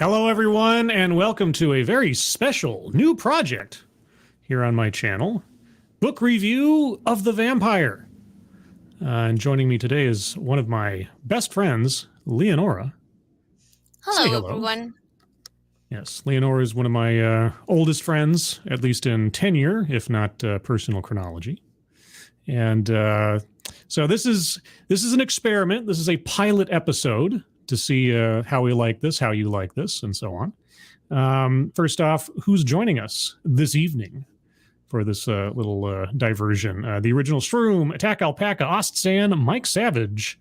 Hello, everyone, and welcome to a very special new project here on my channel, Book Review of the Vampire. And joining me today is one of my best friends, Leonora. Say Hello, everyone. Yes, Leonora is one of my oldest friends, at least in tenure, if not personal chronology. And so this is an experiment. This is a pilot episode to see how we like this, how you like this, and so on. First off, who's joining us this evening for this little diversion? The original Shroom, Attack Alpaca, Ostsan, Mike Savage.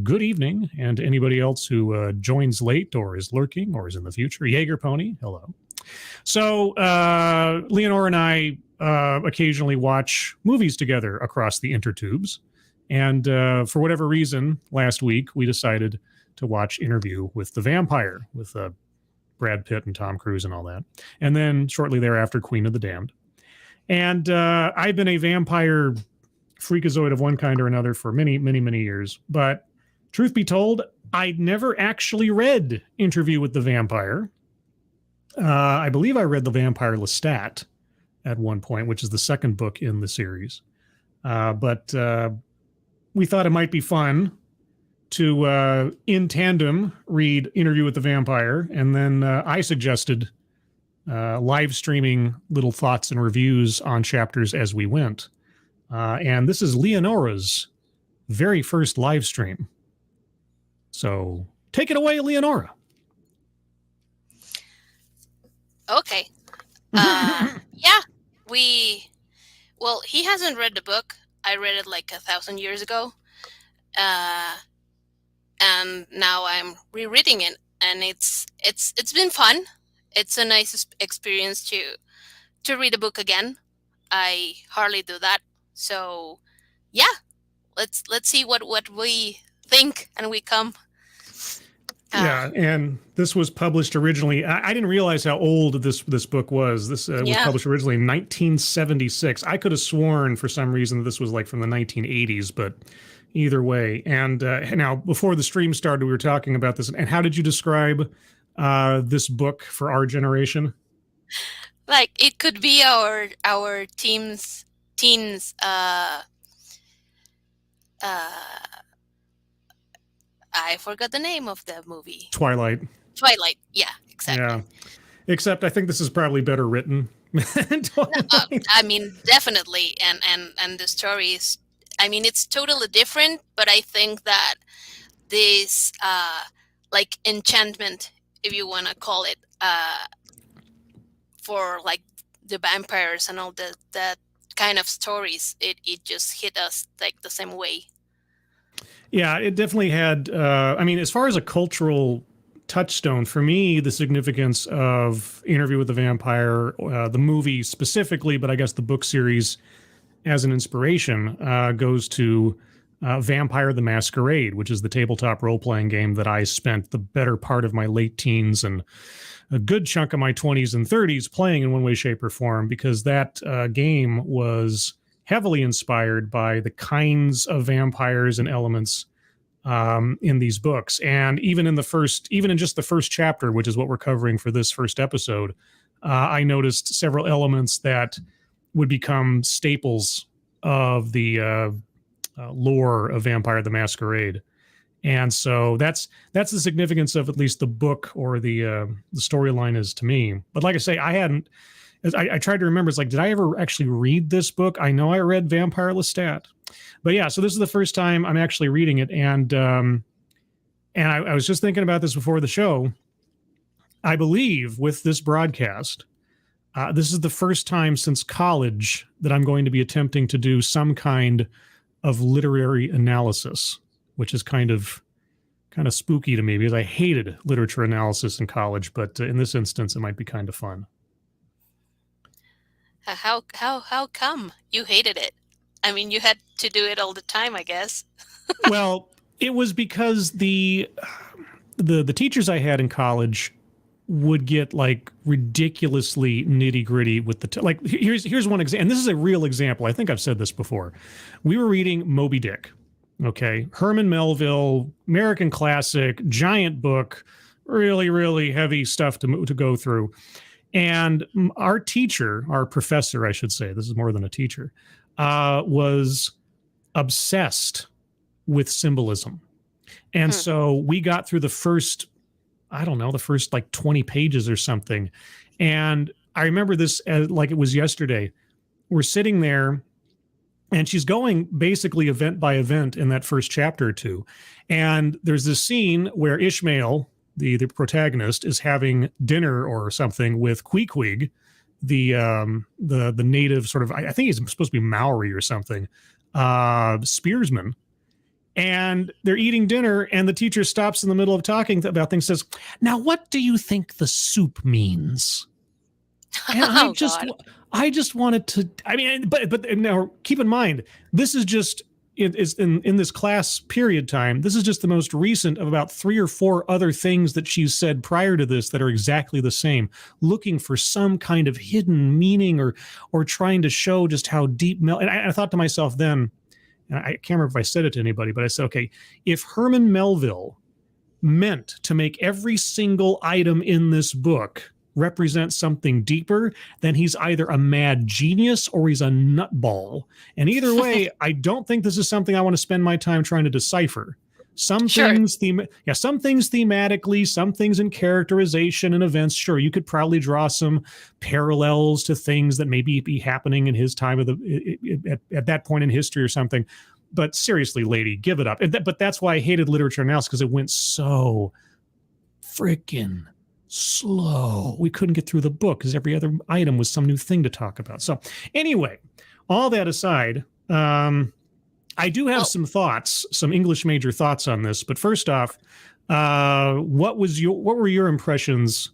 Good evening, and anybody else who joins late or is lurking or is in the future. Jaeger Pony, hello. So Leonora and I occasionally watch movies together across the intertubes, and for whatever reason, last week we decided to watch Interview with the Vampire with Brad Pitt and Tom Cruise and all that. And then shortly thereafter, Queen of the Damned. And I've been a vampire freakazoid of one kind or another for many, many, many years. But truth be told, I'd never actually read Interview with the Vampire. I believe I read The Vampire Lestat at one point, which is the second book in the series. But we thought it might be fun to, in tandem, read Interview with the Vampire. And then I suggested live streaming little thoughts and reviews on chapters as we went. And this is Leonora's very first live stream. So take it away, Leonora. Okay. Yeah, well, he hasn't read the book. I read it like 1,000 years ago. And now I'm rereading it, and it's been fun. It's a nice experience to read a book again. I hardly do that. So yeah, let's see what we think and we come. Yeah, and this was published originally. I didn't realize how old this book was. This was published originally in 1976. I could have sworn for some reason that this was like from the 1980s, but either way. And now, before the stream started, we were talking about this. And how did you describe this book for our generation? Like, it could be our teens. I forgot the name of the movie. Twilight. Yeah, exactly. Yeah, except I think this is probably better written. I mean, definitely, and the story is, I mean, it's totally different, but I think that this like enchantment, if you want to call it, for like the vampires and all that kind of stories, it just hit us like the same way. Yeah, it definitely had, I mean, as far as a cultural touchstone, for me, the significance of Interview with the Vampire, the movie specifically, but I guess the book series as an inspiration, goes to Vampire the Masquerade, which is the tabletop role-playing game that I spent the better part of my late teens and a good chunk of my 20s and 30s playing in one way, shape, or form, because that game was heavily inspired by the kinds of vampires and elements in these books. And even in just the first chapter, which is what we're covering for this first episode, I noticed several elements that would become staples of the lore of Vampire the Masquerade. And so that's the significance of at least the book, or the storyline is to me. But like I say, I tried to remember, it's like, did I ever actually read this book? I know I read Vampire Lestat. But yeah, so this is the first time I'm actually reading it. And I was just thinking about this before the show. I believe with this broadcast, this is the first time since college that I'm going to be attempting to do some kind of literary analysis, which is kind of spooky to me because I hated literature analysis in college. But in this instance, it might be kind of fun. How come you hated it? I mean, you had to do it all the time, I guess. Well, it was because the teachers I had in college would get like ridiculously nitty gritty with like here's one example, and this is a real example. I think I've said this before. We were reading Moby Dick, okay, Herman Melville, American classic, giant book, really, really heavy stuff to go through. And our teacher, our professor, I should say, this is more than a teacher, was obsessed with symbolism. And Hmm. so we got through the first, I don't know, the first like 20 pages or something. And I remember this as, like it was yesterday. We're sitting there and she's going basically event by event in that first chapter or two. And there's this scene where Ishmael, the protagonist, is having dinner or something with Queequeg, the native sort of, I think he's supposed to be Maori or something, spearsman. And they're eating dinner, and the teacher stops in the middle of talking about things, says, "Now, what do you think the soup means?" And Oh God. I just wanted to. I mean, but now keep in mind, this is just is in this class period time. This is just the most recent of about 3 or 4 other things that she's said prior to this that are exactly the same, looking for some kind of hidden meaning or trying to show just how deep. And I thought to myself then, and I can't remember if I said it to anybody, but I said, okay, if Herman Melville meant to make every single item in this book represent something deeper, then he's either a mad genius or he's a nutball. And either way, I don't think this is something I want to spend my time trying to decipher. Some Sure. things some things thematically, some things in characterization and events. Sure, you could probably draw some parallels to things that maybe be happening in his time of at that point in history or something. But seriously, lady, give it up. But that's why I hated literature analysis, because it went so freaking slow. We couldn't get through the book because every other item was some new thing to talk about. So anyway, all that aside, I do have some thoughts, some English major thoughts on this. But first off, what were your impressions?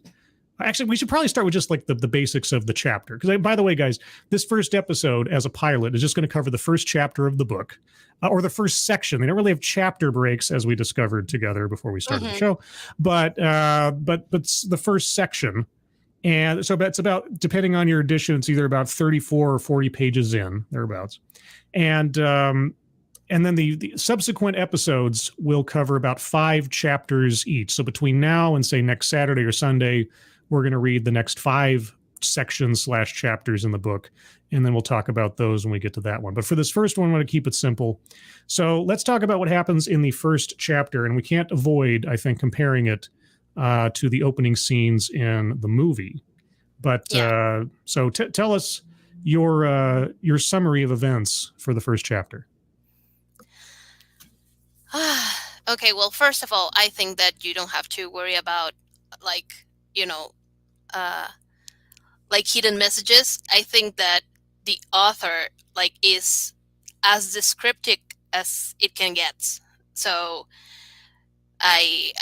Actually, we should probably start with just like the basics of the chapter. Because, by the way, guys, this first episode as a pilot is just going to cover the first chapter of the book, or the first section. They don't really have chapter breaks, as we discovered together before we started the show, but the first section. And so it's about, depending on your edition, it's either about 34 or 40 pages in, thereabouts. And then the subsequent episodes will cover about 5 chapters each. So between now and, say, next Saturday or Sunday, we're going to read the next 5 sections / chapters in the book, and then we'll talk about those when we get to that one. But for this first one, I'm going to keep it simple. So let's talk about what happens in the first chapter, and we can't avoid, I think, comparing it to the opening scenes in the movie. But so tell us your summary of events for the first chapter. Okay, well, first of all, I think that you don't have to worry about, like, like hidden messages. I think that the author, like, is as descriptive as it can get. So I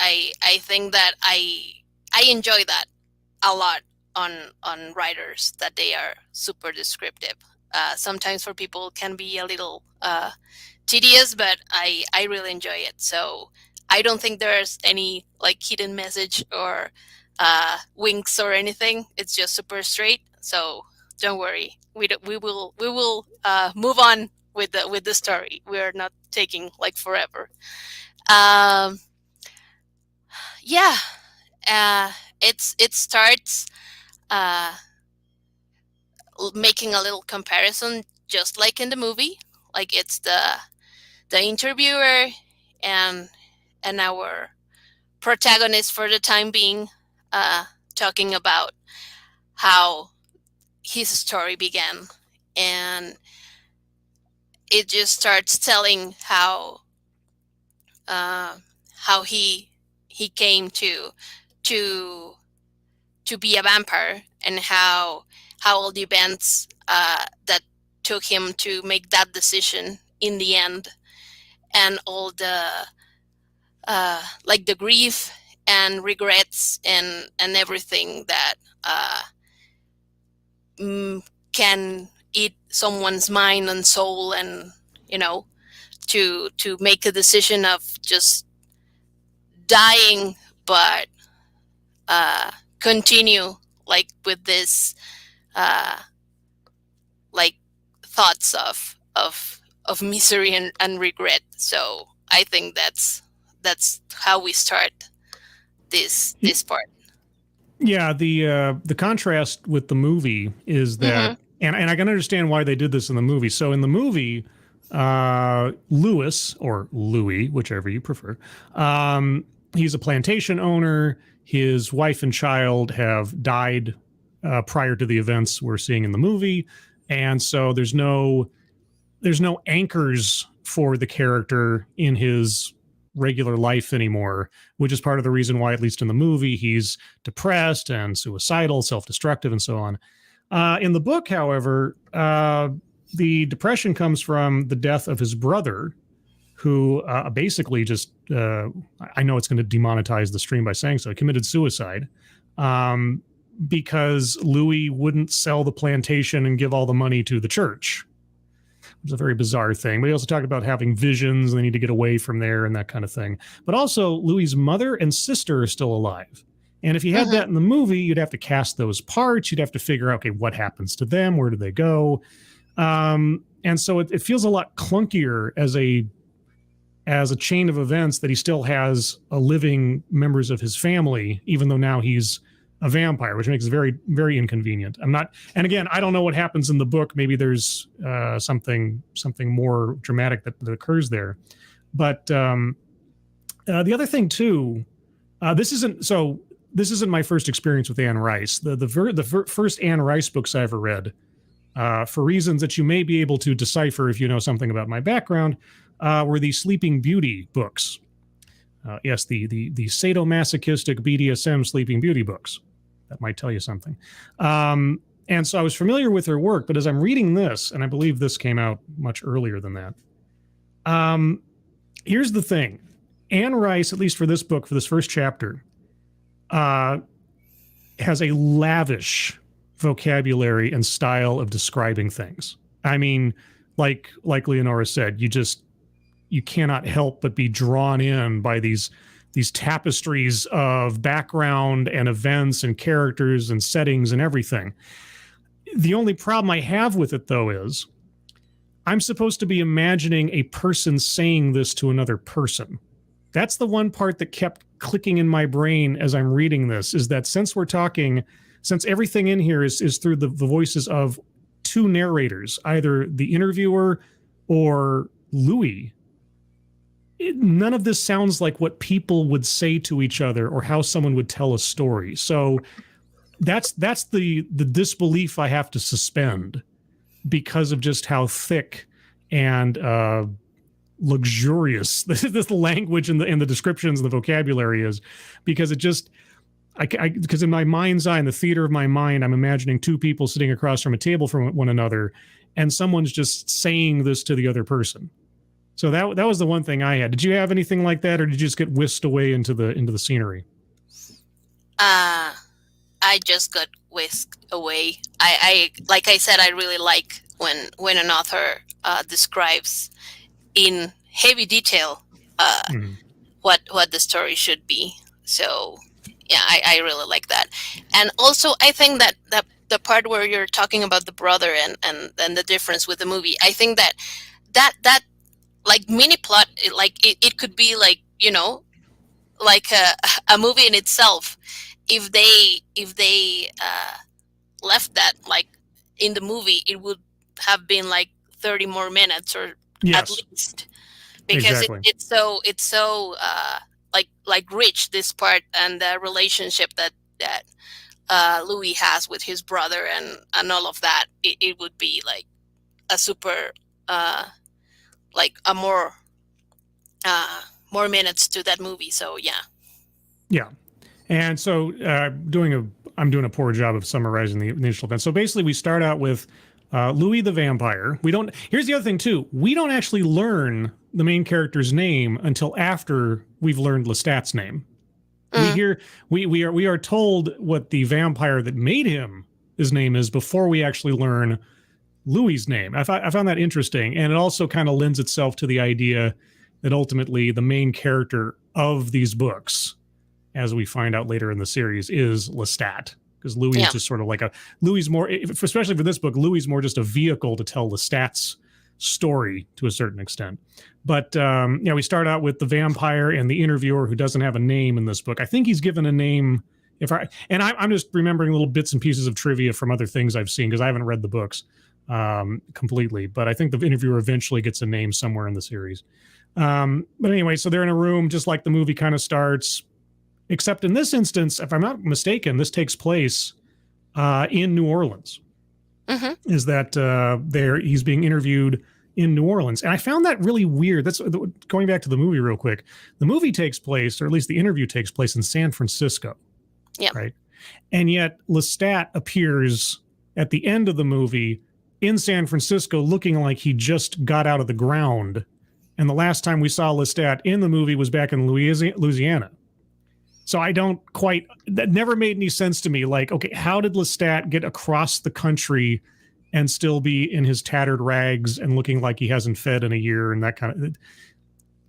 think that I enjoy that a lot on writers, that they are super descriptive. Sometimes for people can be a little tedious, but I really enjoy it. So I don't think there's any like hidden message or winks or anything. It's just super straight. So don't worry. We will move on with the story. We are not taking like forever. Yeah. It starts making a little comparison, just like in the movie. Like, it's the interviewer and our protagonist for the time being, talking about how his story began, and it just starts telling how he came to be a vampire, and how all the events that took him to make that decision in the end, and all the like the grief and regrets and everything that can eat someone's mind and soul, and to make a decision of just dying, but continue like with this like thoughts of misery and regret. So I think that's how we start this part. Yeah, the contrast with the movie is that, and I can understand why they did this in the movie. So in the movie, Lewis, or Louis, whichever you prefer, he's a plantation owner. His wife and child have died prior to the events we're seeing in the movie, and so there's no anchors for the character in his regular life anymore, which is part of the reason why, at least in the movie, he's depressed and suicidal, self-destructive, and so on. In the book, however, the depression comes from the death of his brother, who basically just, I know it's going to demonetize the stream by saying so, he committed suicide because Louis wouldn't sell the plantation and give all the money to the church. It was a very bizarre thing. But he also talked about having visions, and they need to get away from there and that kind of thing. But also, Louis's mother and sister are still alive. And if you had that in the movie, you'd have to cast those parts. You'd have to figure out, okay, what happens to them? Where do they go? And so it feels a lot clunkier as a chain of events that he still has a living members of his family, even though now he's a vampire, which makes it very, very inconvenient. And again, I don't know what happens in the book. Maybe there's something more dramatic that occurs there. But the other thing too, this isn't my first experience with Anne Rice. The first Anne Rice books I ever read, for reasons that you may be able to decipher if you know something about my background, were the Sleeping Beauty books. Yes, the sadomasochistic BDSM Sleeping Beauty books. That might tell you something. And so I was familiar with her work, but as I'm reading this, and I believe this came out much earlier than that, here's the thing. Anne Rice, at least for this book, for this first chapter, has a lavish vocabulary and style of describing things. I mean, like Leonora said, you cannot help but be drawn in by these tapestries of background and events and characters and settings and everything. The only problem I have with it, though, is I'm supposed to be imagining a person saying this to another person. That's the one part that kept clicking in my brain as I'm reading this, is that since everything in here is through the voices of two narrators, either the interviewer or Louis, none of this sounds like what people would say to each other or how someone would tell a story. So that's the disbelief I have to suspend because of just how thick and luxurious this language and the descriptions and the vocabulary is, because it just because in my mind's eye, in the theater of my mind, I'm imagining two people sitting across from a table from one another, and someone's just saying this to the other person. So that was the one thing I had. Did you have anything like that, or did you just get whisked away into the scenery? I just got whisked away. I like I said, I really like when an author describes in heavy detail what the story should be. So yeah, I really like that. And also, I think that the part where you're talking about the brother and the difference with the movie, I think that like mini plot, it could be like, like a movie in itself if they left that like in the movie. It would have been like 30 more minutes or at least, because exactly. it's so like rich, this part, and the relationship that Louis has with his brother and all of that. It would be like a super like a more minutes to that movie. So yeah. And so I'm doing a poor job of summarizing the initial event. So basically, we start out with Louis the vampire. Here's the other thing too. We don't actually learn the main character's name until after we've learned Lestat's name. We are told what the vampire that made him his name is before we actually learn Louis's name. I found that interesting, and it also kind of lends itself to the idea that ultimately the main character of these books, as we find out later in the series, is Lestat, because Louis is just sort of like Louis more, especially for this book, Louis is more just a vehicle to tell Lestat's story to a certain extent. But we start out with the vampire and the interviewer who doesn't have a name in this book. I think he's given a name. I'm just remembering little bits and pieces of trivia from other things I've seen because I haven't read the books completely. But I think the interviewer eventually gets a name somewhere in the series. But anyway, so they're in a room just like the movie kind of starts, except in this instance, if I'm not mistaken, this takes place in New Orleans. Mm-hmm. Is that he's being interviewed in New Orleans. And I found that really weird. That's going back to the movie real quick. The movie takes place, or at least the interview takes place in San Francisco. Yeah. Right. And yet Lestat appears at the end of the movie in San Francisco looking like he just got out of the ground. And the last time we saw Lestat in the movie was back in Louisiana. So that never made any sense to me. Like, okay, how did Lestat get across the country and still be in his tattered rags and looking like he hasn't fed in a year and that kind of...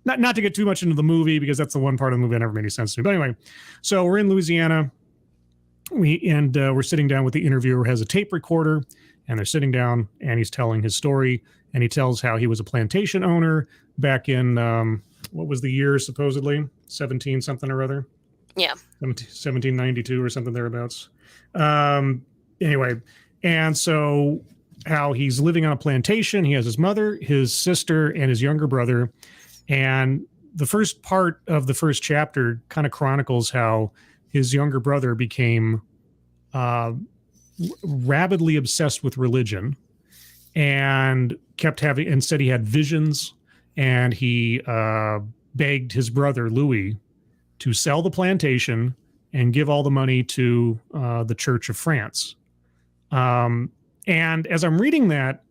Not to get too much into the movie, because that's the one part of the movie that never made any sense to me. But anyway, so we're in Louisiana. We're sitting down with the interviewer who has a tape recorder, and they're sitting down, and he's telling his story, and he tells how he was a plantation owner back in, what was the year, supposedly? 17 something or other? Yeah. 1792 or something thereabouts. Anyway, and so how he's living on a plantation. He has his mother, his sister, and his younger brother. And the first part of the first chapter kind of chronicles how his younger brother became rabidly obsessed with religion and said he had visions, and he begged his brother Louis to sell the plantation and give all the money to the Church of France. And as I'm reading that,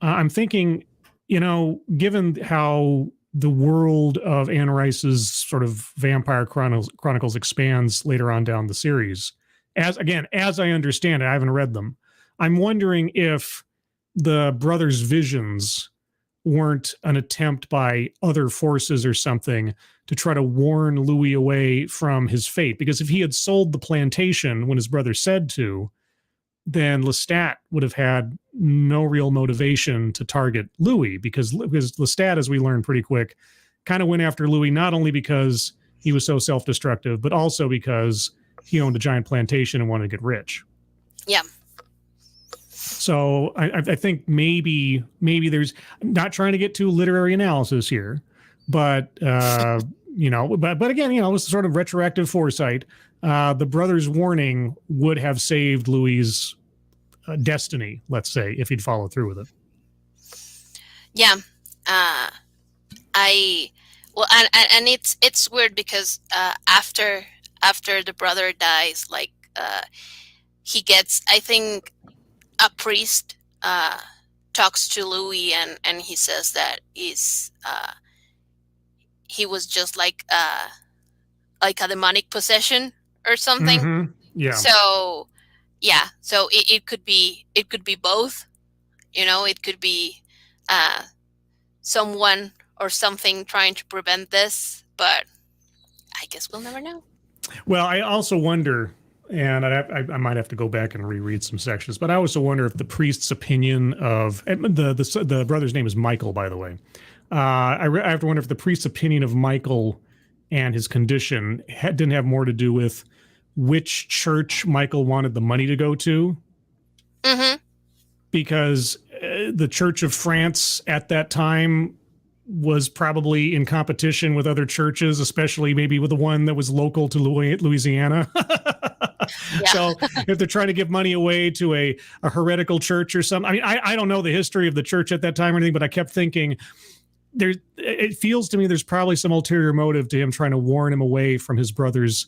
I'm thinking, given how the world of Anne Rice's sort of Vampire Chronicles expands later on down the series, as I understand it, I haven't read them, I'm wondering if the brothers' visions weren't an attempt by other forces or something to try to warn Louis away from his fate. Because if he had sold the plantation when his brother said to, then Lestat would have had no real motivation to target Louis, because Lestat, as we learned pretty quick, kind of went after Louis not only because he was so self-destructive, but also because he owned a giant plantation and wanted to get rich. Yeah. So I think maybe there's, not trying to get too literary analysis here, but but again, it was sort of retroactive foresight. The brothers' warning would have saved Louis' destiny, let's say, if he'd followed through with it. Yeah. And it's weird because after the brother dies, he gets, I think, a priest talks to Louis, and he says that he was just like a demonic possession or something. Mm-hmm. Yeah. So it could be both. It could be someone or something trying to prevent this, but I guess we'll never know. Well, I also wonder, and I might have to go back and reread some sections, but I also wonder if the priest's opinion of the brother's name is Michael, by the way. I have to wonder if the priest's opinion of Michael and his condition didn't have more to do with which church Michael wanted the money to go to. Mm-hmm. Because the Church of France at that time was probably in competition with other churches, especially maybe with the one that was local to Louisiana. Yeah. So if they're trying to give money away to a heretical church or something, I don't know the history of the church at that time or anything, but I kept thinking it feels to me there's probably some ulterior motive to him trying to warn him away from his brother's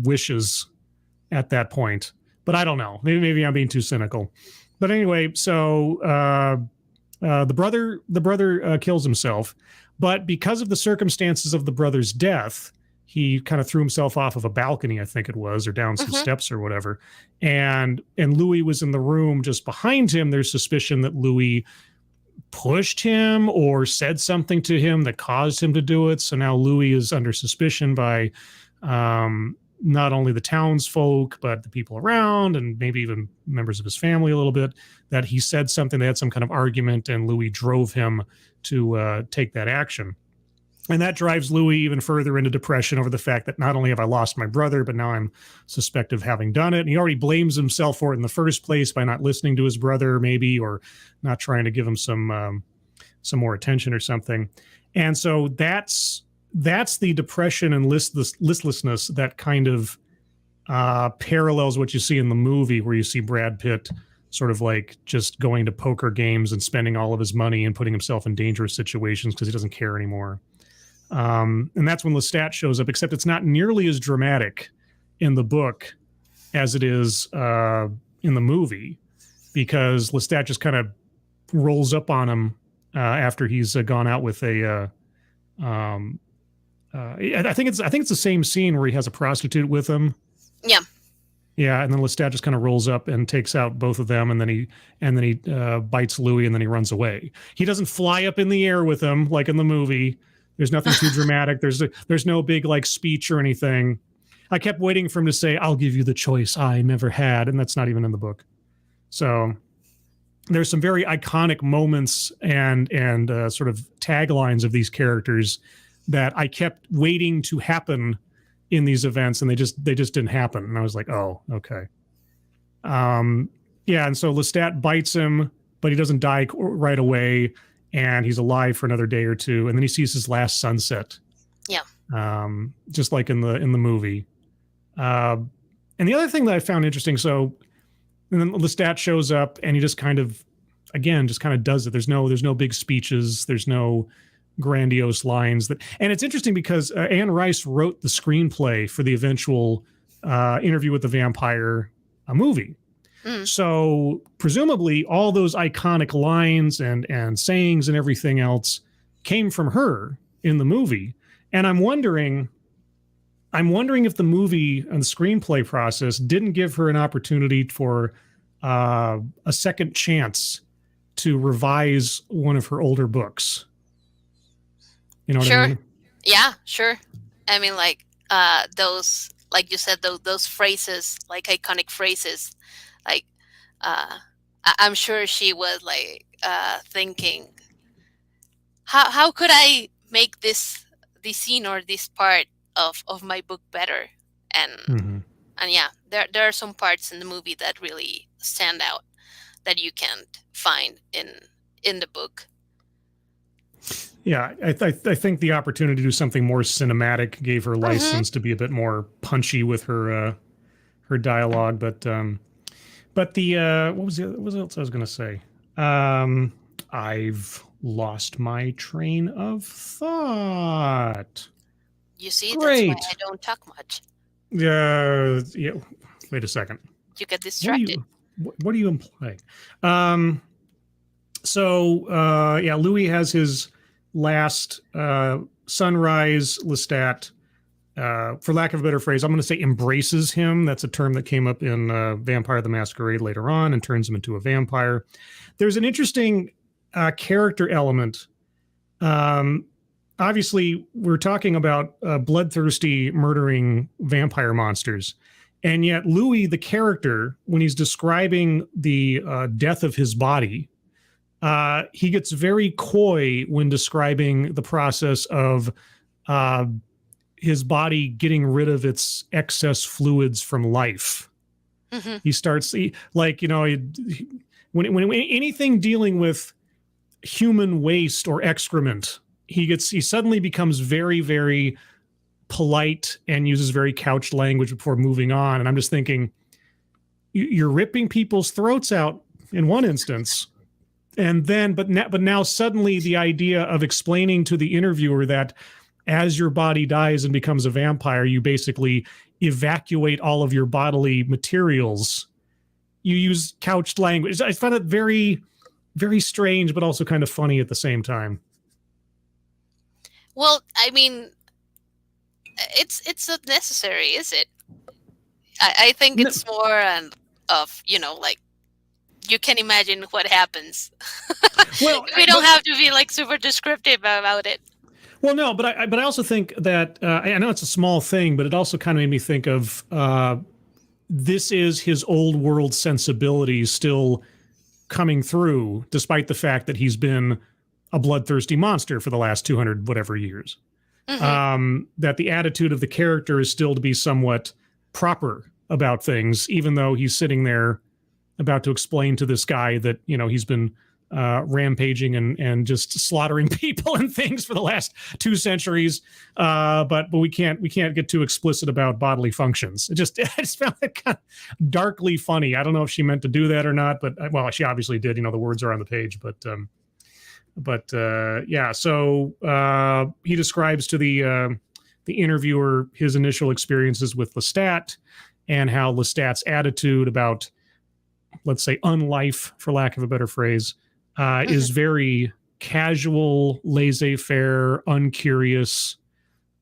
wishes at that point. But I don't know. Maybe I'm being too cynical. But anyway, so the brother kills himself, but because of the circumstances of the brother's death, he kind of threw himself off of a balcony, I think it was, or down some steps or whatever. And Louis was in the room just behind him. There's suspicion that Louis pushed him or said something to him that caused him to do it. So now Louis is under suspicion by not only the townsfolk, but the people around and maybe even members of his family a little bit, that he said something, they had some kind of argument, and Louis drove him to take that action. And that drives Louis even further into depression over the fact that not only have I lost my brother, but now I'm suspected of having done it. And he already blames himself for it in the first place by not listening to his brother, maybe, or not trying to give him some more attention or something. And so that's the depression and listlessness that kind of parallels what you see in the movie, where you see Brad Pitt sort of like just going to poker games and spending all of his money and putting himself in dangerous situations because he doesn't care anymore. And that's when Lestat shows up, except it's not nearly as dramatic in the book as it is in the movie, because Lestat just kind of rolls up on him after he's gone out with a. I think it's the same scene where he has a prostitute with him. Yeah. Yeah, and then Lestat just kind of rolls up and takes out both of them, and then he bites Louis, and then he runs away. He doesn't fly up in the air with him like in the movie. There's nothing too dramatic. There's no big like speech or anything. I kept waiting for him to say, "I'll give you the choice I never had," and that's not even in the book. So there's some very iconic moments and sort of taglines of these characters that I kept waiting to happen in these events, and they just didn't happen. And I was like, oh, okay. Yeah, and so Lestat bites him, but he doesn't die right away, and he's alive for another day or two, and then he sees his last sunset. Yeah. Just like in the movie. And the other thing that I found interesting, so and then Lestat shows up, and he just kind of does it. There's no big speeches. There's no grandiose lines. And it's interesting because Anne Rice wrote the screenplay for the eventual Interview with the Vampire movie. Mm. So presumably all those iconic lines and sayings and everything else came from her in the movie. And I'm wondering if the movie and the screenplay process didn't give her an opportunity for a second chance to revise one of her older books. You know what I mean? Yeah, sure. I mean, like those, like you said, those phrases, like iconic phrases, like I'm sure she was like thinking, how could I make this scene or this part of my book better? And and yeah, there are some parts in the movie that really stand out that you can't find in the book. Yeah, I think the opportunity to do something more cinematic gave her license to be a bit more punchy with her dialogue. But the what was else I was going to say? I've lost my train of thought. You see, Great. That's why I don't talk much. Yeah. Wait a second. You get distracted. What are you implying? Yeah, Louis has his last sunrise. Lestat, for lack of a better phrase, I'm going to say embraces him. That's a term that came up in Vampire the Masquerade later on and turns him into a vampire. There's an interesting character element. Obviously, we're talking about bloodthirsty, murdering vampire monsters. And yet Louis, the character, when he's describing the death of his body, he gets very coy when describing the process of his body getting rid of its excess fluids from life. Mm-hmm. He starts when anything dealing with human waste or excrement, he suddenly becomes very, very polite and uses very couched language before moving on. And I'm just thinking, you're ripping people's throats out in one instance. And then, but now suddenly the idea of explaining to the interviewer that as your body dies and becomes a vampire, you basically evacuate all of your bodily materials. You use couched language. I find it very, very strange, but also kind of funny at the same time. Well, I mean, it's not necessary, is it? I think it's more of, like, you can imagine what happens. Well, we don't have to be like super descriptive about it. Well, no, but I also think that I know it's a small thing, but it also kind of made me think of this is his old world sensibilities still coming through, despite the fact that he's been a bloodthirsty monster for the last 200 whatever years. Hmm. That the attitude of the character is still to be somewhat proper about things, even though he's sitting there about to explain to this guy that, you know, he's been rampaging and just slaughtering people and things for the last 2 centuries. But we can't get too explicit about bodily functions. I just found it kind of darkly funny. I don't know if she meant to do that or not, but well, she obviously did. You know, the words are on the page, but yeah. So he describes to the interviewer his initial experiences with Lestat and how Lestat's attitude about, let's say, unlife, for lack of a better phrase, is very casual, laissez-faire, uncurious,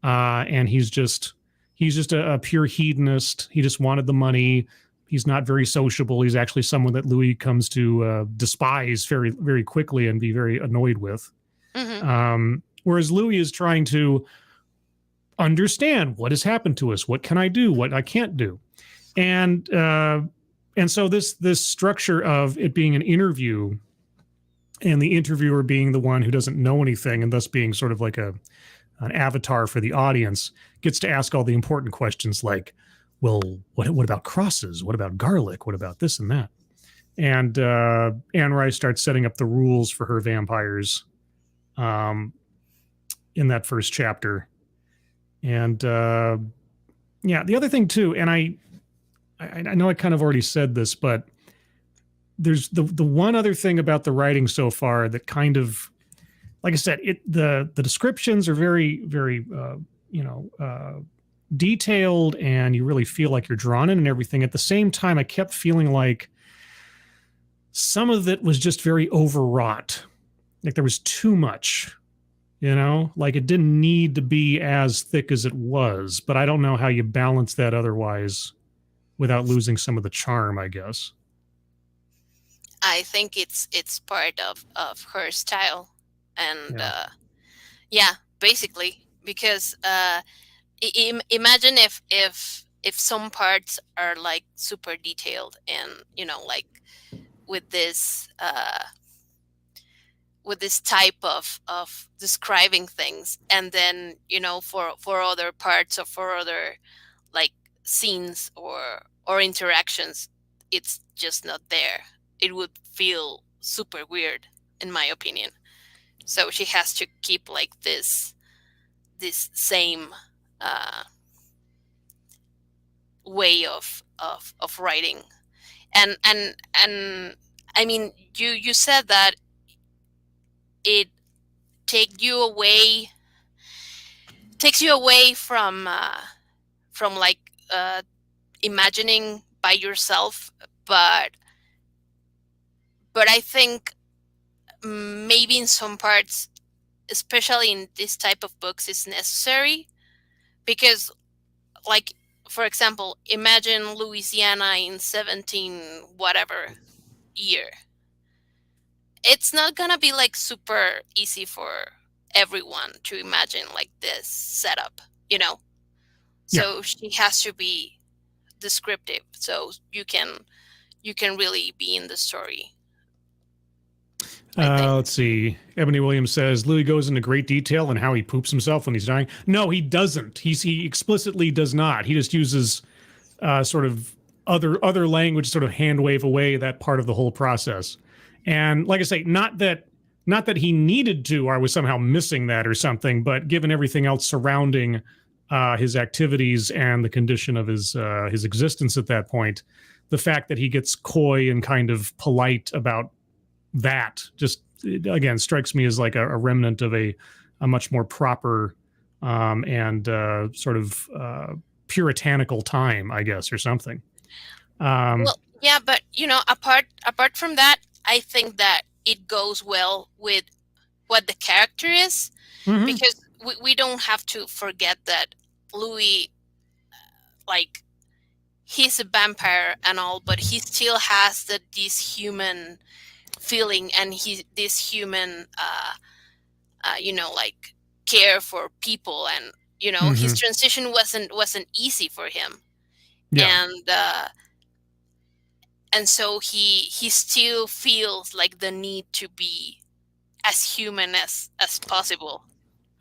and he's just a pure hedonist. He just wanted the money. He's not very sociable. He's actually someone that Louis comes to despise very, very quickly and be very annoyed with. Whereas Louis is trying to understand what has happened to us. What can I do? What I can't do? And so this structure of it being an interview and the interviewer being the one who doesn't know anything and thus being sort of like an avatar for the audience gets to ask all the important questions like, well, what about crosses? What about garlic? What about this and that? And Anne Rice starts setting up the rules for her vampires in that first chapter. And yeah, the other thing too, and I know I kind of already said this, but there's the one other thing about the writing so far that kind of, like I said, the descriptions are very, very, detailed, and you really feel like you're drawn in and everything. At the same time, I kept feeling like some of it was just very overwrought. Like there was too much, like it didn't need to be as thick as it was, but I don't know how you balance that otherwise without losing some of the charm, I guess. I think it's part of her style, and yeah, basically, because imagine if some parts are like super detailed and like with this type of describing things, and then for other parts or for other like scenes or interactions, it's just not there. It would feel super weird, in my opinion. So she has to keep like this same way of writing. And I mean, you said that it takes you away from like imagining by yourself, but I think maybe in some parts, especially in this type of books, is necessary, because, like, for example, imagine Louisiana in 17 whatever year. It's not gonna be like super easy for everyone to imagine like this setup, so Yeah. she has to be descriptive so you can really be in the story. Let's see. Ebony Williams says Louis goes into great detail on how he poops himself when he's dying. No, he doesn't. He explicitly does not. He just uses sort of other language, sort of hand wave away that part of the whole process. And like I say, not that he needed to, or I was somehow missing that or something, but given everything else surrounding his activities and the condition of his existence at that point, the fact that he gets coy and kind of polite about that just, again, strikes me as like a remnant of a much more proper and sort of puritanical time, I guess, or something. Well, yeah, but apart from that, I think that it goes well with what the character is, because we don't have to forget that Louis, like, he's a vampire and all, but he still has this human feeling, and this human like care for people, and his transition wasn't easy for him. Yeah. And so he still feels like the need to be as human as possible.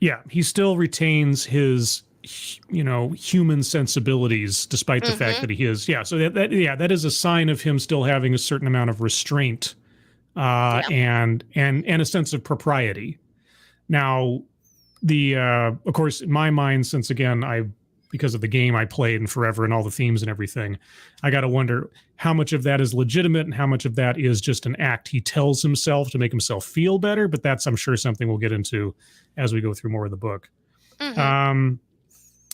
Yeah, he still retains his human sensibilities despite the fact that he is. Yeah, so that is a sign of him still having a certain amount of restraint and a sense of propriety. Now, of course, in my mind, since again because of the game I played and forever and all the themes and everything, I got to wonder how much of that is legitimate and how much of that is just an act he tells himself to make himself feel better. But that's, I'm sure, something we'll get into as we go through more of the book.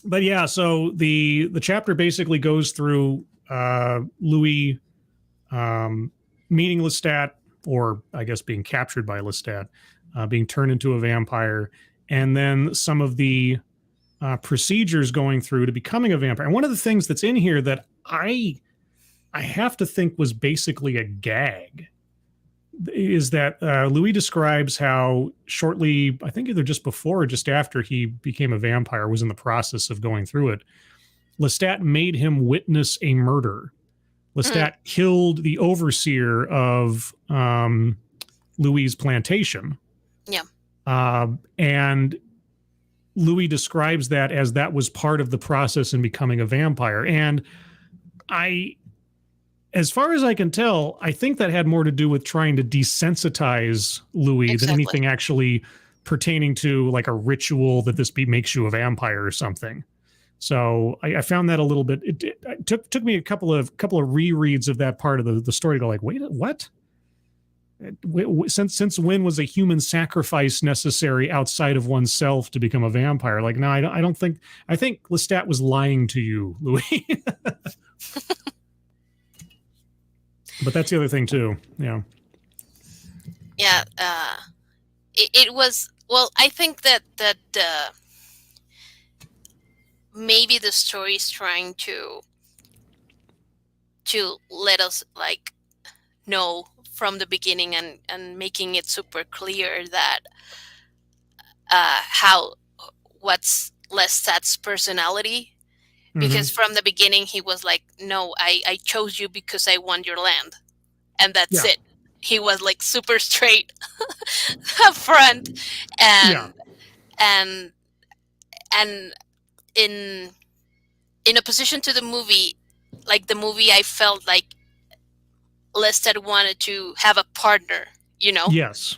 But yeah, so the chapter basically goes through Louis meeting Lestat, or I guess being captured by Lestat, being turned into a vampire, and then some of the procedures going through to becoming a vampire. And one of the things that's in here that I have to think was basically a gag is that Louis describes how shortly, I think either just before or just after he became a vampire, was in the process of going through it, Lestat made him witness a murder. Lestat killed the overseer of Louis' plantation. Yeah. And Louis describes that as that was part of the process in becoming a vampire. And as far as I can tell, I think that had more to do with trying to desensitize Louis than anything actually pertaining to like a ritual that this makes you a vampire or something. So I found that a little bit. It took me a couple of rereads of that part of the story to go like, wait, what? Since when was a human sacrifice necessary outside of oneself to become a vampire? Like, no, I don't think. I think Lestat was lying to you, Louis. But that's the other thing too. Yeah. Yeah. It was, well, I think that maybe the story is trying to let us like know from the beginning and making it super clear that what's Lestat's personality. Because from the beginning he was like, no, I chose you because I want your land, and that's it. He was like super straight up front, and in opposition to the movie, like the movie, I felt like Lestat wanted to have a partner, Yes.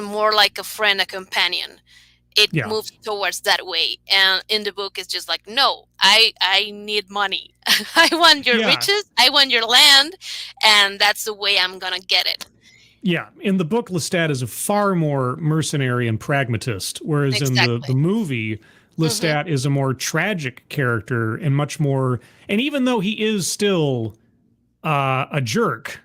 more like a friend, a companion. It moves towards that way, and in the book it's just like, no, I need money. I want your riches, I want your land, and that's the way I'm gonna get it. Yeah, in the book, Lestat is a far more mercenary and pragmatist, whereas in the movie, Lestat is a more tragic character and much more. And even though he is still a jerk,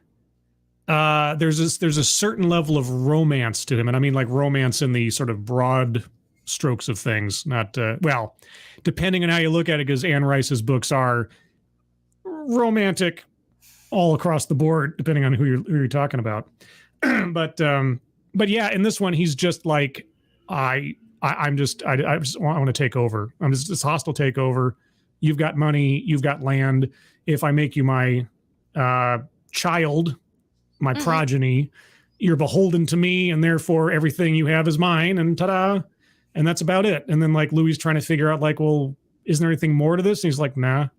there's a certain level of romance to him, and I mean like romance in the sort of broad strokes of things, not well, depending on how you look at it, because Anne Rice's books are romantic all across the board, depending on who you're talking about. But yeah, in this one, he's just like, I just want to take over. I'm just this hostile takeover. You've got money, you've got land. If I make you my child, my progeny, you're beholden to me, and therefore everything you have is mine. And ta-da! And that's about it. And then like Louis trying to figure out like, well, isn't there anything more to this? And he's like, nah.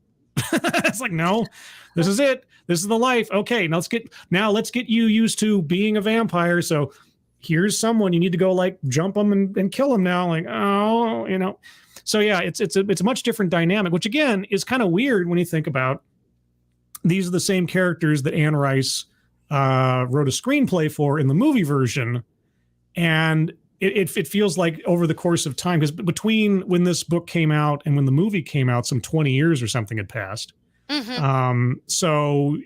It's like, no, this is it. This is the life. Okay, now let's get you used to being a vampire. So here's someone you need to go like jump him and kill him now. Like, oh, So yeah, it's a much different dynamic, which again is kind of weird when you think about these are the same characters that Anne Rice wrote a screenplay for in the movie version, and it feels like over the course of time, because between when this book came out and when the movie came out, some 20 years or something had passed. So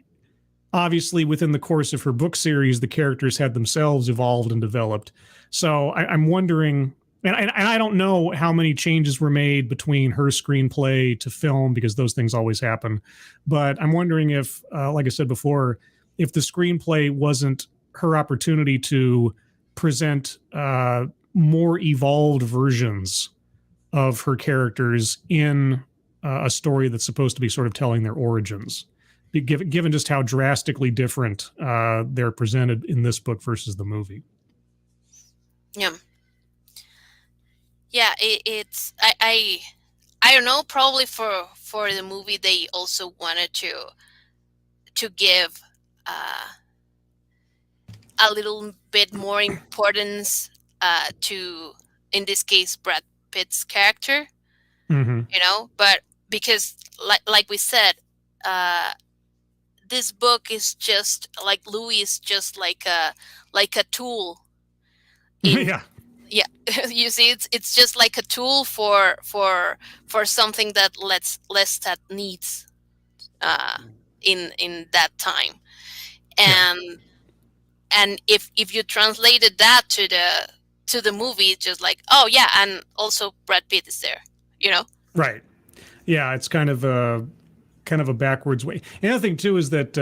obviously within the course of her book series, the characters had themselves evolved and developed. So I'm wondering, and I don't know how many changes were made between her screenplay to film, because those things always happen. But I'm wondering if, like I said before, if the screenplay wasn't her opportunity to present more evolved versions of her characters in a story that's supposed to be sort of telling their origins, given just how drastically different they're presented in this book versus the movie. Yeah. Yeah, it's I don't know, probably for the movie they also wanted to give a little bit more importance to, in this case, Brad Pitt's character, you know, but because like we said, this book is just like Louis is just like a tool in Yeah. you see, it's just like a tool for something that Lestat needs in that time, and if you translated that to the movie, it's just like, oh yeah, and also Brad Pitt is there, you know. Right. Yeah, it's kind of a backwards way. The other thing too is that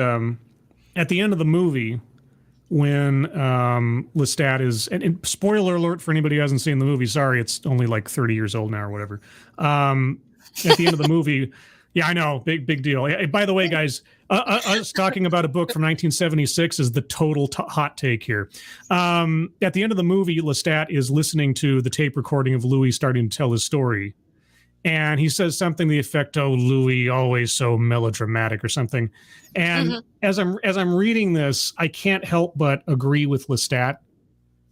at the end of the movie, when Lestat is, and spoiler alert for anybody who hasn't seen the movie, sorry, it's only like 30 years old now or whatever. At the end of the movie, yeah, I know, big deal. By the way, guys, us talking about a book from 1976 is the total hot take here. At the end of the movie, Lestat is listening to the tape recording of Louis starting to tell his story. And he says something to the effect, "Oh, Louis, always so melodramatic," or something. And as I'm reading this, I can't help but agree with Lestat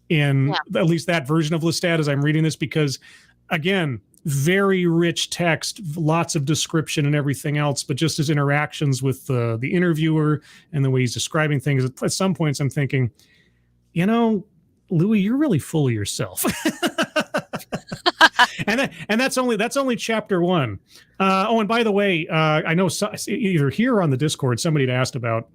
in at least that version of Lestat as I'm reading this, because again, very rich text, lots of description and everything else, but just his interactions with the interviewer and the way he's describing things, at some points I'm thinking, you know, Louis, you're really full of yourself. and that's only chapter 1. And by the way, I know either here or on the Discord, somebody had asked about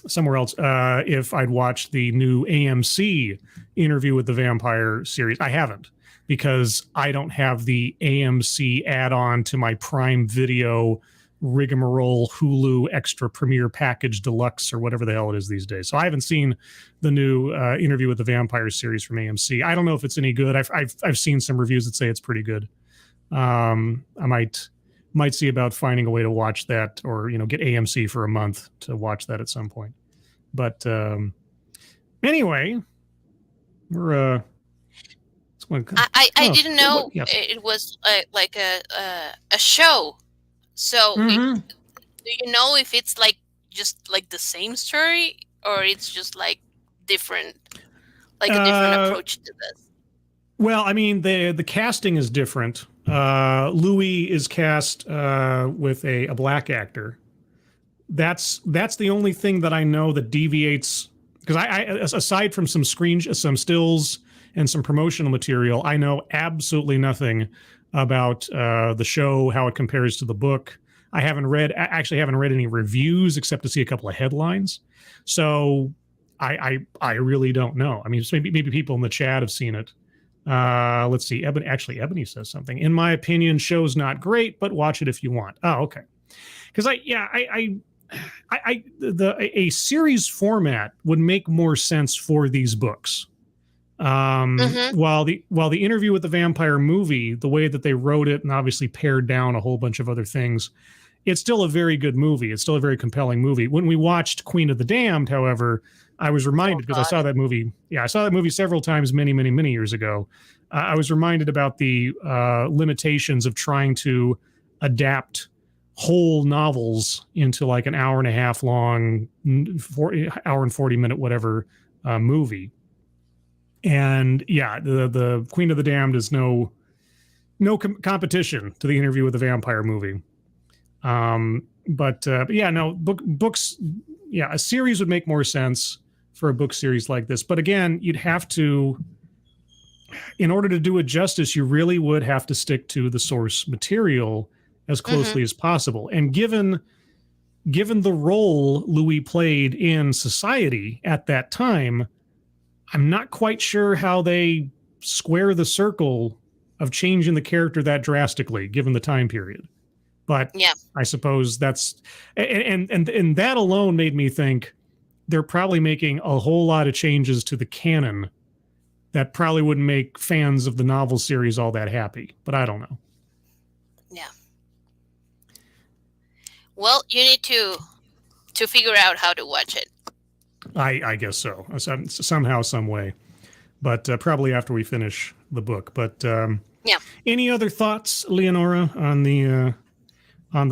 somewhere else if I'd watched the new AMC Interview with the Vampire series. I haven't, because I don't have the AMC add-on to my Prime Video rigmarole Hulu extra premiere package deluxe or whatever the hell it is these days. So I haven't seen the new Interview with the Vampire series from AMC. I don't know if it's any good. I've seen some reviews that say it's pretty good. I might see about finding a way to watch that, or get AMC for a month to watch that at some point. But anyway, we're I didn't know it was like a show. So do you know if it's like just like the same story, or it's just like different, like a different approach to this? Well, I mean, the casting is different. Louis is cast with a black actor. That's the only thing that I know that deviates, because I aside from some stills and some promotional material, I know absolutely nothing about the show, how it compares to the book. I haven't read any reviews except to see a couple of headlines. So I really don't know. I mean, maybe people in the chat have seen it. Let's see. Ebony says something. In my opinion, show's not great, but watch it if you want. Oh, okay. Because a series format would make more sense for these books. While the Interview with the Vampire movie, the way that they wrote it and obviously pared down a whole bunch of other things, it's still a very good movie. It's still a very compelling movie. When we watched Queen of the Damned, however, I was reminded, because I saw that movie. Yeah, I saw that movie several times many years ago. I was reminded about the limitations of trying to adapt whole novels into like an hour and a half long, hour and 40 minute, whatever, movie. And yeah, the Queen of the Damned is no competition to the Interview with the Vampire movie. But yeah, no, books. Yeah, a series would make more sense for a book series like this. But again, you'd have to, in order to do it justice, you really would have to stick to the source material as closely as possible. And given the role Louis played in society at that time, I'm not quite sure how they square the circle of changing the character that drastically, given the time period. But yeah, I suppose that's, and that alone made me think they're probably making a whole lot of changes to the canon that probably wouldn't make fans of the novel series all that happy. But I don't know. Yeah. Well, you need to figure out how to watch it. I guess so. Somehow, some way. But probably after we finish the book. But Yeah. any other thoughts, Leonora, on the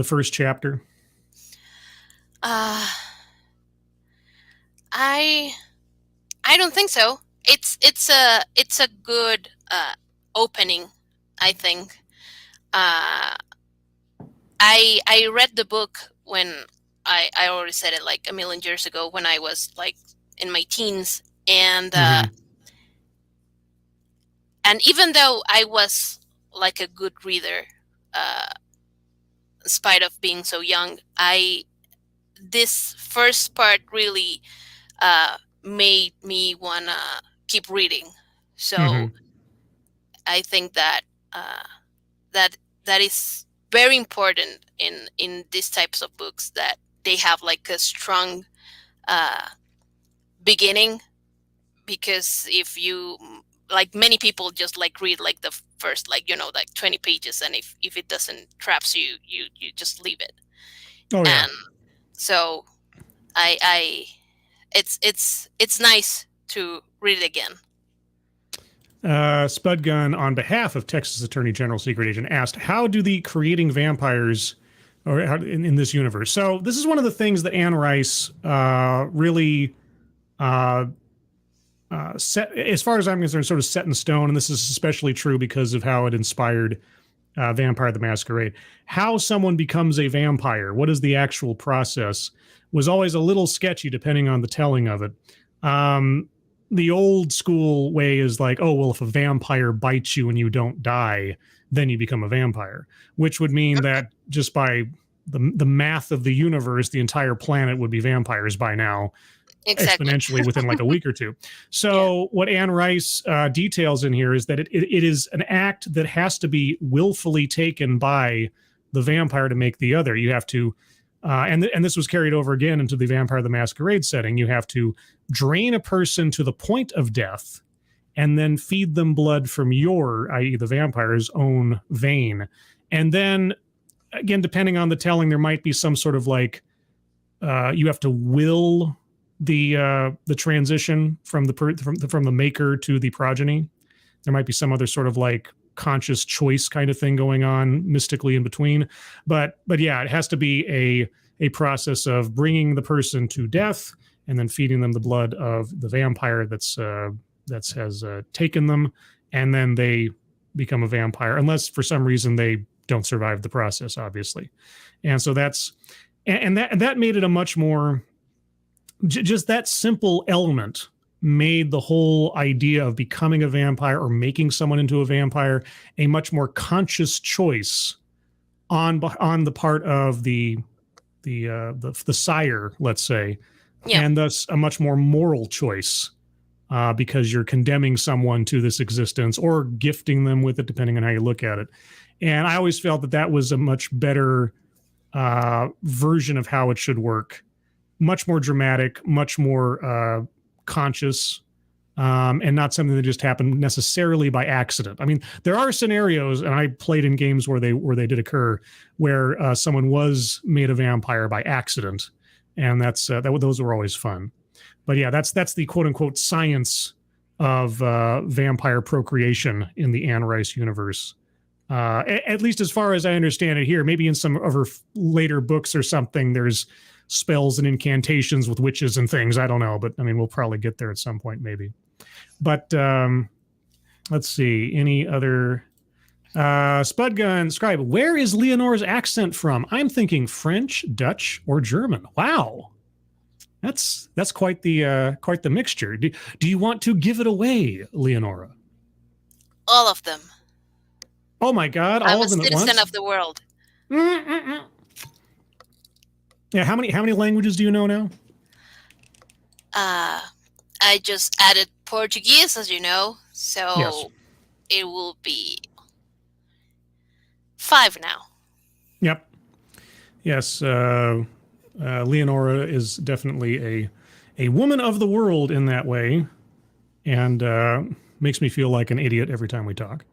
first chapter? I don't think so. It's a good opening, I think. I read the book when I already said it like a million years ago when I was like in my teens, and and even though I was like a good reader, in spite of being so young, this first part really made me wanna keep reading. So I think that that is very important in these types of books, that they have like a strong beginning, because if you, like, many people just like read like the first, like, like 20 pages, and if it doesn't traps you, you just leave it. Oh yeah. And so I it's nice to read it again. Spudgun, on behalf of Texas Attorney General Secret Agent, asked, how do the creating vampires or how, in this universe? So this is one of the things that Anne Rice really set, as far as I'm concerned, sort of set in stone. And this is especially true because of how it inspired Vampire the Masquerade. How someone becomes a vampire, what is the actual process, was always a little sketchy depending on the telling of it. The old school way is like, oh, well, if a vampire bites you and you don't die, then you become a vampire, which would mean that just by the math of the universe, the entire planet would be vampires by now, exponentially within like a week or two. So what Anne Rice details in here is that it is an act that has to be willfully taken by the vampire to make the other. You have to, and this was carried over again into the Vampire the Masquerade setting. You have to drain a person to the point of death and then feed them blood from your, i.e. the vampire's own vein. And then, again, depending on the telling, there might be some sort of like, you have to will the transition from the maker to the progeny. There might be some other sort of like conscious choice kind of thing going on mystically in between. But yeah, it has to be a process of bringing the person to death and then feeding them the blood of the vampire that has taken them, and then they become a vampire, unless for some reason they don't survive the process, obviously. And so that made it a much more, just that simple element made the whole idea of becoming a vampire or making someone into a vampire a much more conscious choice on the part of the sire, let's say, and thus a much more moral choice, because you're condemning someone to this existence or gifting them with it, depending on how you look at it. And I always felt that was a much better version of how it should work. Much more dramatic, much more conscious, and not something that just happened necessarily by accident. I mean, there are scenarios, and I played in games where they did occur, where someone was made a vampire by accident, and those were always fun. But yeah, that's the quote unquote science of vampire procreation in the Anne Rice universe. At least as far as I understand it here. Maybe in some of her later books or something, there's spells and incantations with witches and things. I don't know, but I mean, we'll probably get there at some point, maybe. But let's see, any other Spudgun Scribe, where is Leonora's accent from? I'm thinking French, Dutch, or German. Wow, that's quite the mixture. Do you want to give it away, Leonora? All of them. Oh my God! All of them at once. I'm a citizen of the world. Yeah, how many languages do you know now? I just added Portuguese, as you know, so it will be 5 now. Yep. Yes, Leonora is definitely a woman of the world in that way, and Makes me feel like an idiot every time we talk.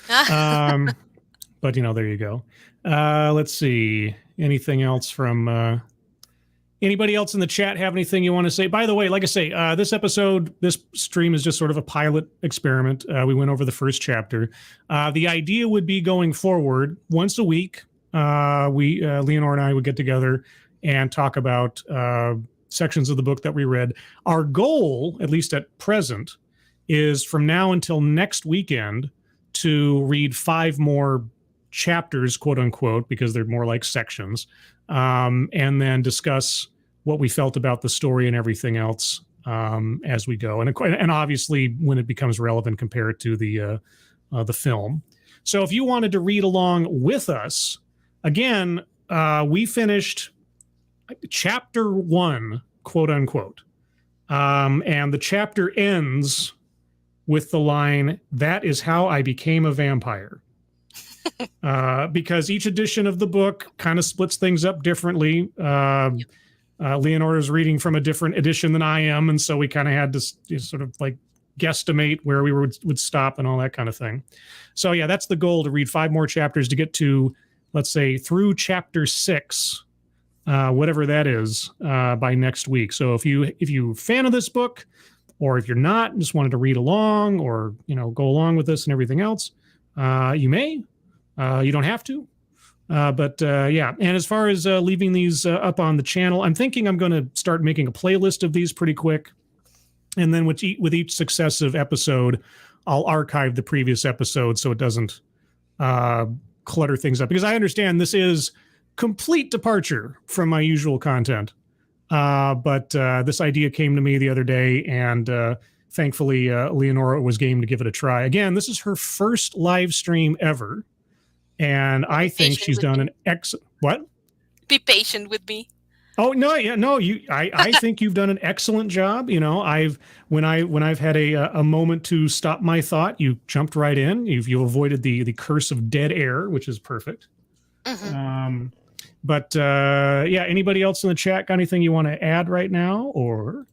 But there you go. Let's see. Anything else from anybody else in the chat have anything you want to say? By the way, like I say, this stream is just sort of a pilot experiment. We went over the first chapter. The idea would be going forward once a week. Leonora and I would get together and talk about sections of the book that we read. Our goal, at least at present, is from now until next weekend to read 5 more chapters, quote unquote, because they're more like sections, and then discuss what we felt about the story and everything else as we go. And obviously, when it becomes relevant, compare it to the film. So if you wanted to read along with us, again, we finished chapter 1, quote unquote. And the chapter ends with the line, "That is how I became a vampire." Because each edition of the book kind of splits things up differently. Leonora's reading from a different edition than I am, and so we kind of had to sort of like guesstimate where we would stop and all that kind of thing. So yeah, that's the goal, to read 5 more chapters to get to, let's say, through chapter 6, whatever that is, by next week. So if you're a fan of this book, or if you're not, just wanted to read along, or go along with this and everything else, you may. You don't have to. But yeah, and as far as leaving these up on the channel, I'm thinking I'm going to start making a playlist of these pretty quick. And then with each successive episode, I'll archive the previous episode so it doesn't clutter things up. Because I understand this is complete departure from my usual content. But this idea came to me the other day, and thankfully Leonora was game to give it a try. Again, this is her first live stream ever. And I think she's done an excellent. What? Be patient with me. Oh no, yeah, no. I think you've done an excellent job. When I've had a moment to stop my thought, you jumped right in. You avoided the curse of dead air, which is perfect. Mm-hmm. But yeah, anybody else in the chat got anything you want to add right now? Or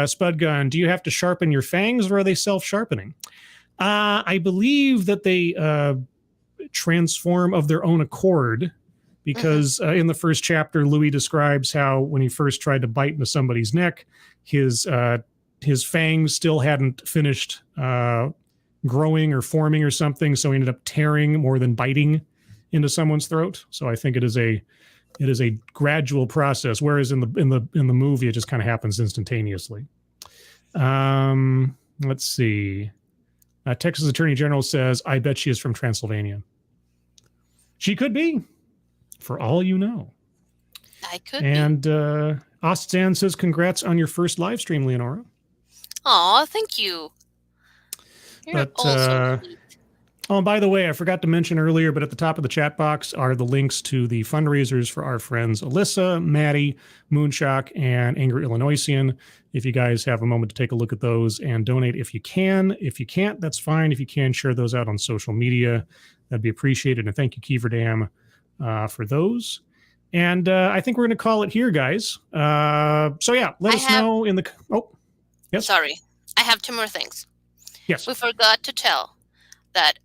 Spud Gun, do you have to sharpen your fangs, or are they self-sharpening? I believe that they transform of their own accord, because in the first chapter, Louis describes how when he first tried to bite into somebody's neck, his fangs still hadn't finished growing or forming or something, so he ended up tearing more than biting into someone's throat. So I think it is a gradual process, whereas in the movie it just kind of happens instantaneously. Let's see. Texas Attorney General says, "I bet she is from Transylvania." She could be, for all you know. I could and, be. And Ostan says, "Congrats on your first live stream, Leonora." Aw, thank you. You're also sweet. Oh, and by the way, I forgot to mention earlier, but at the top of the chat box are the links to the fundraisers for our friends Alyssa, Maddie, Moonshock, and Angry Illinoisian. If you guys have a moment to take a look at those and donate if you can. If you can't, that's fine. If you can, share those out on social media. That'd be appreciated. And thank you, Kiefer Dam, for those. And I think we're going to call it here, guys. So yeah, let us know in the... Oh, yes? Sorry. I have 2 more things. Yes. We forgot to tell that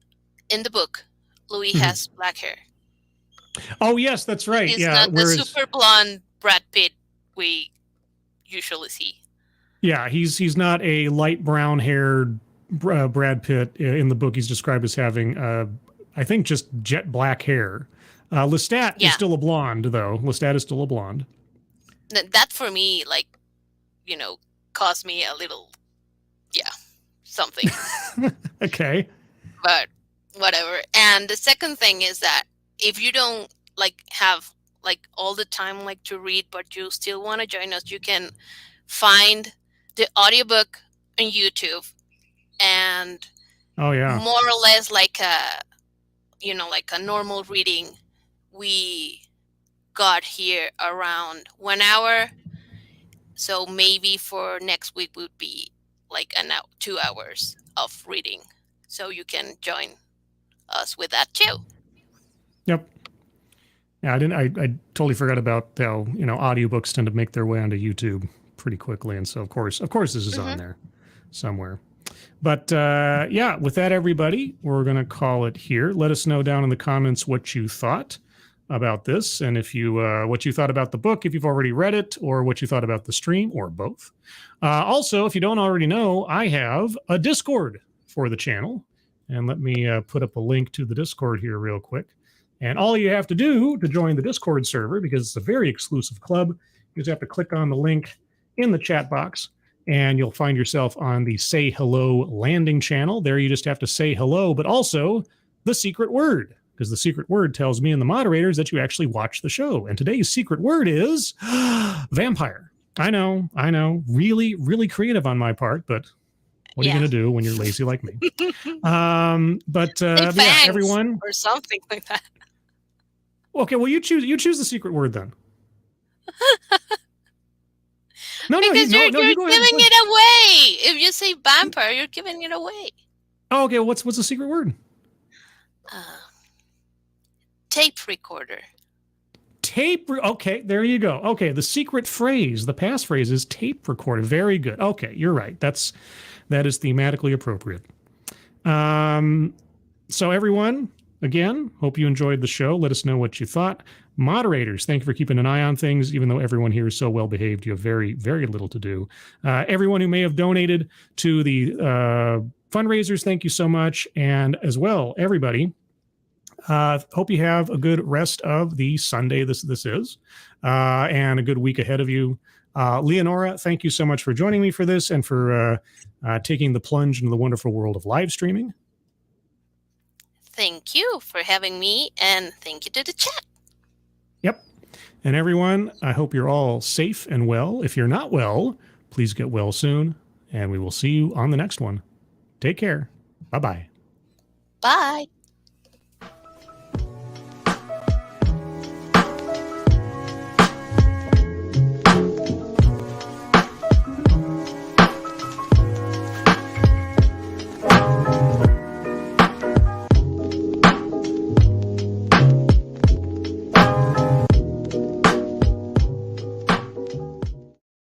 in the book, Louis has black hair. Oh, yes, that's right. He's not the super blonde Brad Pitt we usually see. Yeah, he's not a light brown-haired Brad Pitt. In the book, he's described as having, I think, just jet black hair. Lestat is still a blonde, though. Lestat is still a blonde. That, for me, caused me a little, something. Okay. But whatever. And the second thing is that if you don't have all the time to read, but you still want to join us, you can find the audiobook on YouTube, and more or less like a normal reading, we got here around 1 hour. So maybe for next week would be 2 hours of reading. So you can join us with that too. Yep. Yeah, I totally forgot about how, audiobooks tend to make their way onto YouTube pretty quickly. And so of course this is on there somewhere. But yeah, with that, everybody, we're going to call it here. Let us know down in the comments what you thought about this, and if you what you thought about the book, if you've already read it, or what you thought about the stream, or both. Also, if you don't already know, I have a Discord for the channel, and let me put up a link to the Discord here real quick. And all you have to do to join the Discord server, because it's a very exclusive club, you just have to click on the link in the chat box, and you'll find yourself on the Say Hello landing channel. There you just have to say hello, but also the secret word, because the secret word tells me and the moderators that you actually watch the show. And today's secret word is vampire. I know. Really, really creative on my part, but what are you going to do when you're lazy like me? But yeah, everyone. Or something like that. Okay, well, you choose the secret word then. Because you're giving it away. If you say vampire, you're giving it away. Oh, okay, what's the secret word? Tape recorder. Okay, there you go. Okay, the secret phrase, the passphrase is tape recorder. Very good. Okay, you're right. That is thematically appropriate. So everyone, again, hope you enjoyed the show. Let us know what you thought. Moderators, thank you for keeping an eye on things. Even though everyone here is so well behaved, you have very, very little to do. Everyone who may have donated to the fundraisers, thank you so much. And as well, everybody, hope you have a good rest of the Sunday this is, and a good week ahead of you. Leonora, thank you so much for joining me for this and for taking the plunge into the wonderful world of live streaming. Thank you for having me, and thank you to the chat. Yep. And everyone, I hope you're all safe and well. If you're not well, please get well soon, and we will see you on the next one. Take care. Bye-bye. Bye.